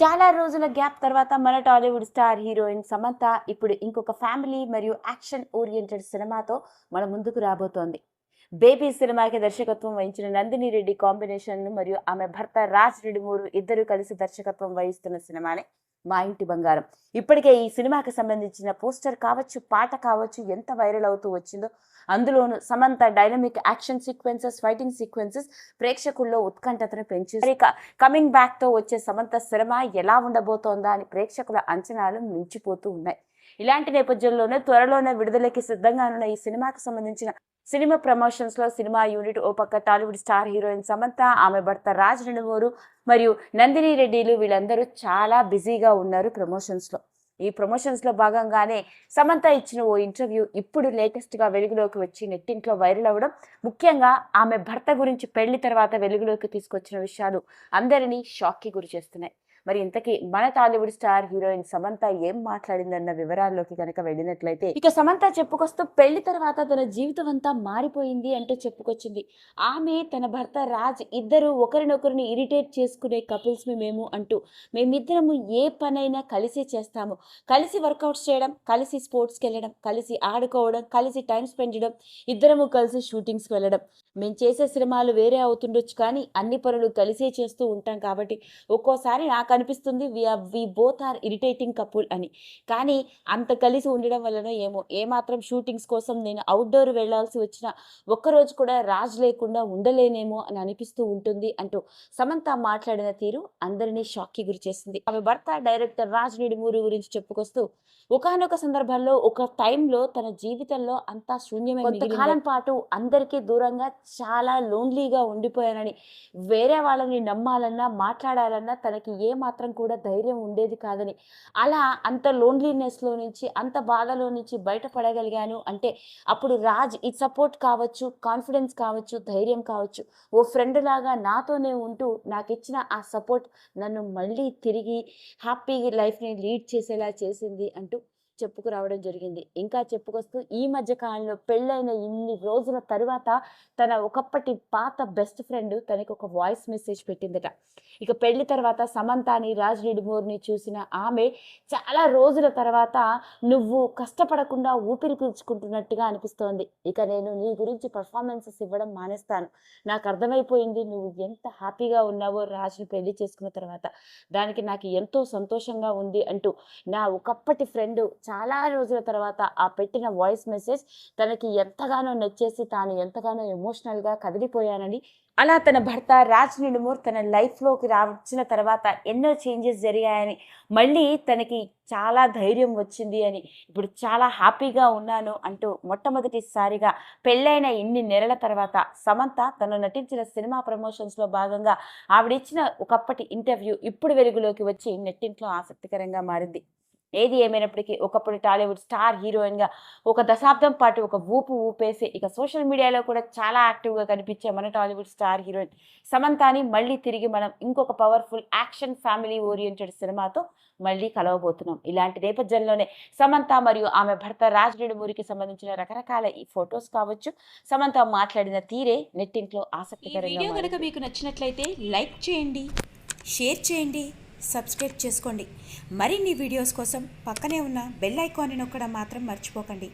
చాలా రోజుల గ్యాప్ తర్వాత మన టాలీవుడ్ స్టార్ హీరోయిన్ సమంత ఇప్పుడు ఇంకొక ఫ్యామిలీ మరియు యాక్షన్ ఓరియంటెడ్ సినిమాతో మన ముందుకు రాబోతోంది. బేబీ సినిమాకి దర్శకత్వం వహించిన నందిని రెడ్డి కాంబినేషన్ మరియు ఆమె భర్త రాజ్ రెడ్డిమూరు ఇద్దరు కలిసి దర్శకత్వం వహిస్తున్న సినిమానే మా ఇంటి బంగారం. ఇప్పటికే ఈ సినిమాకి సంబంధించిన పోస్టర్ కావచ్చు, పాట కావచ్చు ఎంత వైరల్ అవుతూ వచ్చిందో. అందులోనూ Samantha dynamic action sequences, fighting sequences ప్రేక్షకుల్లో ఉత్కంఠతను పెంచేసి కమింగ్ బ్యాక్ తో వచ్చే సమంత సినిమా ఎలా ఉండబోతోందా అని ప్రేక్షకుల అంచనాలు మించిపోతూ ఉన్నాయి. ఇలాంటి నేపథ్యంలోనే త్వరలోనే విడుదలకి సిద్ధంగా ఉన్న ఈ సినిమాకి సంబంధించిన సినిమా ప్రమోషన్స్ లో సినిమా యూనిట్ ఓ పక్క టాలీవుడ్ స్టార్ హీరోయిన్ సమంత, ఆమె భర్త రాజ్ రెడ్డిమూరు మరియు నందిని రెడ్డిలు వీళ్ళందరూ చాలా బిజీగా ఉన్నారు ప్రమోషన్స్ లో. ఈ ప్రమోషన్స్ లో భాగంగానే సమంత ఇచ్చిన ఓ ఇంటర్వ్యూ ఇప్పుడు లేటెస్ట్ గా వెలుగులోకి వచ్చి నెట్టింట్లో వైరల్ అవ్వడం, ముఖ్యంగా ఆమె భర్త గురించి పెళ్లి తర్వాత వెలుగులోకి తీసుకొచ్చిన విషయాలు అందరినీ షాక్ కి గురి చేస్తున్నాయి. మరి ఇంతకీ మన టాలీవుడ్ స్టార్ హీరోయిన్ సమంత ఏం మాట్లాడిందన్న వివరాల్లోకి కనుక వెళ్ళినట్లయితే, ఇక సమంత చెప్పుకొస్తూ పెళ్లి తర్వాత తన జీవితం అంతా మారిపోయింది అంటూ చెప్పుకొచ్చింది. ఆమె తన భర్త రాజ్ ఇద్దరు ఒకరినొకరిని ఇరిటేట్ చేసుకునే కపుల్స్ మేము అంటూ, మేమిద్దరము ఏ పనైనా కలిసి చేస్తాము, కలిసి వర్కౌట్స్ చేయడం, కలిసి స్పోర్ట్స్కి వెళ్ళడం, కలిసి ఆడుకోవడం, కలిసి టైం స్పెండ్ చేయడం, ఇద్దరము కలిసి షూటింగ్స్కి వెళ్ళడం. మేము చేసే సినిమాలు వేరే అవుతుండొచ్చు కానీ అన్ని పనులు కలిసే చేస్తూ ఉంటాం కాబట్టి ఒక్కోసారి నాకు అనిపిస్తుంది we both are irritating couple అని. కానీ అంత కలిసి ఉండడం వలన ఏమో ఏమాత్రం షూటింగ్స్ కోసం నేను అవుట్డోర్ వెళ్లాల్సి వచ్చిన ఒక్కరోజు కూడా రాజ్ లేకుండా ఉండలేనేమో అని అనిపిస్తూ ఉంటుంది అంటూ సమంత మాట్లాడిన తీరు అందరినీ షాక్కి గురి చేసింది. ఆమె భర్త డైరెక్టర్ రాజ్ రెడ్డిమూరు గురించి చెప్పుకొస్తూ, ఒకానొక సందర్భంలో ఒక టైంలో తన జీవితంలో అంతా శూన్యమే, కొంతకాలం పాటు అందరికీ దూరంగా చాలా లోన్లీగా ఉండిపోయానని, వేరే వాళ్ళని నమ్మాలన్నా మాట్లాడాలన్నా తనకి ఏ మాత్రం కూడా ధైర్యం ఉండేది కాదని, అలా అంత లోన్లీనెస్లో నుంచి అంత బాధలో నుంచి బయటపడగలిగాను అంటే అప్పుడు రాజ్ ఈ సపోర్ట్ కావచ్చు, కాన్ఫిడెన్స్ కావచ్చు, ధైర్యం కావచ్చు, ఓ ఫ్రెండ్ లాగా నాతోనే ఉంటూ నాకు ఇచ్చిన ఆ సపోర్ట్ నన్ను మళ్ళీ తిరిగి హ్యాపీ లైఫ్ని లీడ్ చేసేలా చేసింది అంటూ చెప్పుకురావడం జరిగింది. ఇంకా చెప్పుకొస్తూ ఈ మధ్య కాలంలో పెళ్ళైన ఇన్ని రోజుల తరువాత తన ఒకప్పటి పాత బెస్ట్ ఫ్రెండ్ తనకి ఒక వాయిస్ మెసేజ్ పెట్టిందట. ఇక పెళ్లి తర్వాత సమంతాని, రాజ్ రెడ్డిమూర్ని చూసిన ఆమె చాలా రోజుల తర్వాత నువ్వు కష్టపడకుండా ఊపిరి పీల్చుకుంటున్నట్టుగా అనిపిస్తోంది. ఇక నేను నీ గురించి పర్ఫార్మెన్సెస్ ఇవ్వడం మానేస్తాను. నాకు అర్థమైపోయింది నువ్వు ఎంత హ్యాపీగా ఉన్నావో రాజ్ని పెళ్లి చేసుకున్న తర్వాత. దానికి నాకు ఎంతో సంతోషంగా ఉంది అంటూ నా ఒకప్పటి ఫ్రెండ్ చాలా రోజుల తర్వాత ఆ పెట్టిన వాయిస్ మెసేజ్ తనకి ఎంతగానో నచ్చేసి తాను ఎంతగానో ఎమోషనల్గా కదిలిపోయానని, అలా తన భర్త రాజ్ రెడ్డిమూర్ తన లైఫ్లోకి వచ్చిన తర్వాత ఎన్నో చేంజెస్ జరిగాయని, మళ్ళీ తనకి చాలా ధైర్యం వచ్చింది అని, ఇప్పుడు చాలా హ్యాపీగా ఉన్నాను అంటూ మొట్టమొదటిసారిగా పెళ్ళైన ఇన్ని నెలల తర్వాత సమంత తను నటించిన సినిమా ప్రమోషన్స్లో భాగంగా ఆవిడిచ్చిన ఒకప్పటి ఇంటర్వ్యూ ఇప్పుడు వెలుగులోకి వచ్చి నెట్టింట్లో ఆసక్తికరంగా మారింది. ఏది ఏమైనప్పటికీ ఒకప్పుడు టాలీవుడ్ స్టార్ హీరోయిన్గా ఒక దశాబ్దం పాటు ఒక ఊపేసి ఇక సోషల్ మీడియాలో కూడా చాలా యాక్టివ్గా కనిపించే మన టాలీవుడ్ స్టార్ హీరోయిన్ సమంతాని మళ్ళీ తిరిగి మనం ఇంకొక పవర్ఫుల్ యాక్షన్ ఫ్యామిలీ ఓరియంటెడ్ సినిమాతో మళ్ళీ కలవబోతున్నాం. ఇలాంటి నేపథ్యంలోనే సమంత మరియు ఆమె భర్త రాజ్ రెడ్డిమూరికి సంబంధించిన రకరకాల ఈ ఫొటోస్ కావచ్చు, సమంత మాట్లాడిన తీరే నెట్టింట్లో ఆసక్తికరంగా. వీడియో కనుక మీకు నచ్చినట్లయితే లైక్ చేయండి, షేర్ చేయండి, సబ్స్క్రైబ్ చేసుకోండి. మరిన్ని వీడియోస్ కోసం పక్కనే ఉన్న బెల్ ఐకాన్ని నొక్కడం మాత్రం మర్చిపోకండి.